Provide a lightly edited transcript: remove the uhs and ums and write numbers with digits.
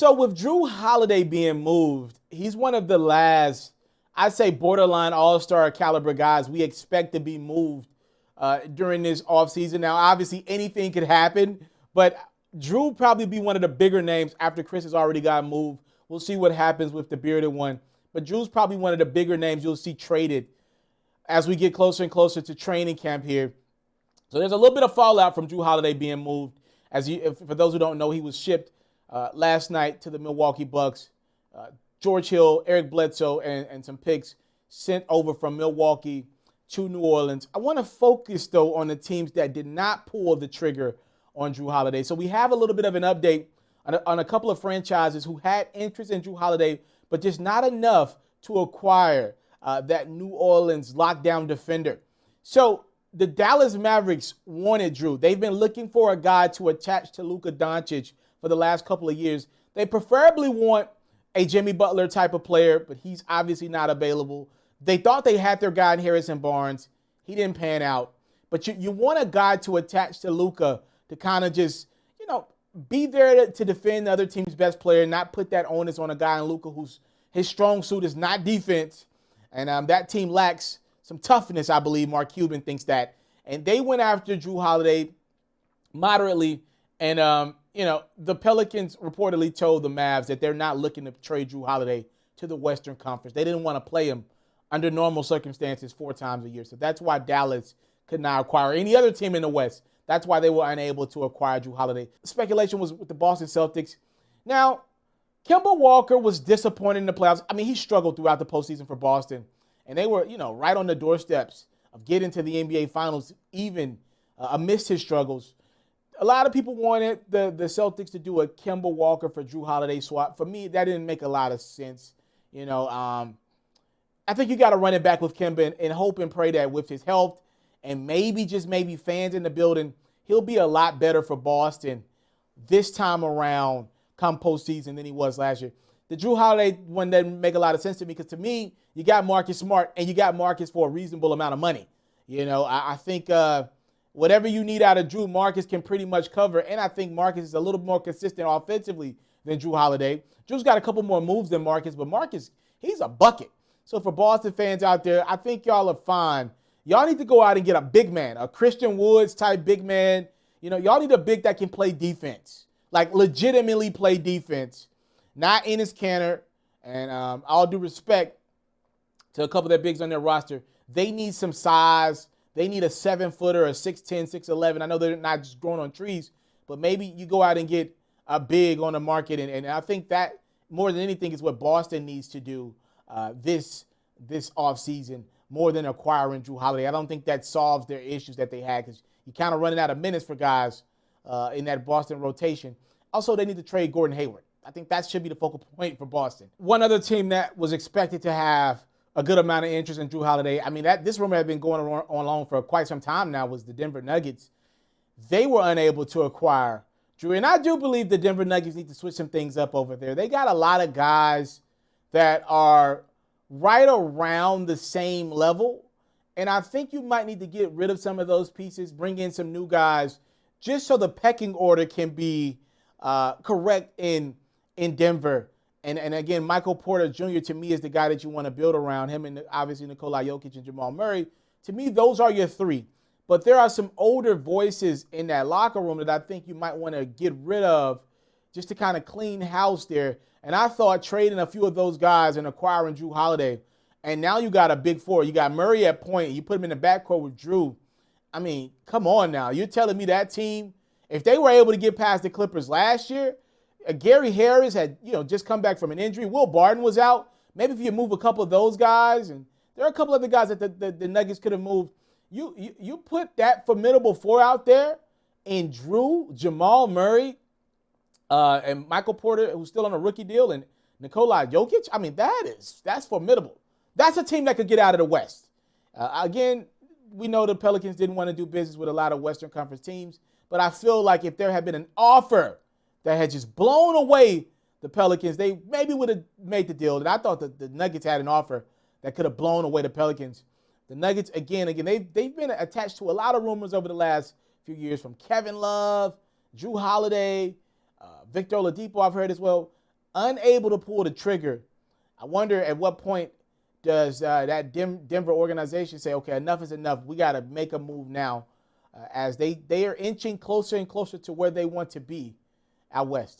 So with Jrue Holiday being moved, he's one of the last, I'd say, borderline all-star caliber guys we expect to be moved during this offseason. Now, obviously, anything could happen, but Jrue probably be one of the bigger names after Chris has already got moved. We'll see what happens with the bearded one. But Jrue's probably one of the bigger names you'll see traded as we get closer and closer to training camp here. So there's a little bit of fallout from Jrue Holiday being moved. For those who don't know, he was shipped last night to the Milwaukee Bucks. George Hill, Eric Bledsoe, and some picks sent over from Milwaukee to New Orleans. I want to focus, though, on the teams that did not pull the trigger on Jrue Holiday. So we have a little bit of an update on a couple of franchises who had interest in Jrue Holiday, but just not enough to acquire that New Orleans lockdown defender. So the Dallas Mavericks wanted Jrue. They've been looking for a guy to attach to Luka Doncic for the last couple of years. They preferably want a Jimmy Butler type of player, but he's obviously not available. They thought they had their guy in Harrison Barnes. He didn't pan out. But you want a guy to attach to Luka to kind of just, be there to defend the other team's best player, not put that onus on a guy in Luka whose his strong suit is not defense. And that team lacks some toughness, I believe. Mark Cuban thinks that. And they went after Jrue Holiday moderately. And, the Pelicans reportedly told the Mavs that they're not looking to trade Jrue Holiday to the Western Conference. They didn't want to play him under normal circumstances 4 times a year. So that's why Dallas could not acquire any other team in the West. That's why they were unable to acquire Jrue Holiday. Speculation was with the Boston Celtics. Now, Kemba Walker was disappointed in the playoffs. I mean, he struggled throughout the postseason for Boston. And they were, right on the doorsteps of getting to the NBA Finals, even amidst his struggles. A lot of people wanted the Celtics to do a Kemba Walker for Jrue Holiday swap. For me, that didn't make a lot of sense. I think you got to run it back with Kemba and hope and pray that with his health and maybe fans in the building, he'll be a lot better for Boston this time around come postseason than he was last year. The Jrue Holiday one doesn't make a lot of sense to me because to me, you got Marcus Smart and you got Marcus for a reasonable amount of money. I think whatever you need out of Jrue, Marcus can pretty much cover. And I think Marcus is a little more consistent offensively than Jrue Holiday. Jrue's got a couple more moves than Marcus, but Marcus, he's a bucket. So for Boston fans out there, I think y'all are fine. Y'all need to go out and get a big man, a Christian Woods type big man. Y'all need a big that can play defense, like legitimately play defense, not Enes Kanter. And all due respect to a couple of their bigs on their roster, they need some size. They need a 7-footer, a 6'10", 6'11". I know they're not just growing on trees, but maybe you go out and get a big on the market. And I think that more than anything is what Boston needs to do this offseason, more than acquiring Jrue Holiday. I don't think that solves their issues that they had because you're kind of running out of minutes for guys in that Boston rotation. Also, they need to trade Gordon Hayward. I think that should be the focal point for Boston. One other team that was expected to have a good amount of interest in Jrue Holiday, this rumor had been going on for quite some time now, was the Denver Nuggets. They were unable to acquire Jrue. And I do believe the Denver Nuggets need to switch some things up over there. They got a lot of guys that are right around the same level. And I think you might need to get rid of some of those pieces, bring in some new guys, just so the pecking order can be correct in Denver. And again, Michael Porter Jr. to me is the guy that you want to build around him, and obviously Nikola Jokic and Jamal Murray. To me, those are your 3. But there are some older voices in that locker room that I think you might want to get rid of just to kind of clean house there. And I thought trading a few of those guys and acquiring Jrue Holiday, and now you got a big 4. You got Murray at point. You put him in the backcourt with Jrue. Come on now. You're telling me that team, if they were able to get past the Clippers last year, Gary Harris had just come back from an injury. Will Barton was out. Maybe if you move a couple of those guys, and there are a couple other guys that the Nuggets could have moved. You put that formidable 4 out there in Jrue, Jamal Murray, and Michael Porter, who's still on a rookie deal, and Nikola Jokic. That's formidable. That's a team that could get out of the West. Again, we know the Pelicans didn't want to do business with a lot of Western Conference teams, but I feel like if there had been an offer that had just blown away the Pelicans, they maybe would have made the deal. And I thought that the Nuggets had an offer that could have blown away the Pelicans. The Nuggets, again, they've been attached to a lot of rumors over the last few years, from Kevin Love, Jrue Holiday, Victor Oladipo I've heard as well. unable to pull the trigger. I wonder at what point does that Denver organization say, okay, enough is enough. We got to make a move now, as they are inching closer and closer to where they want to be out west.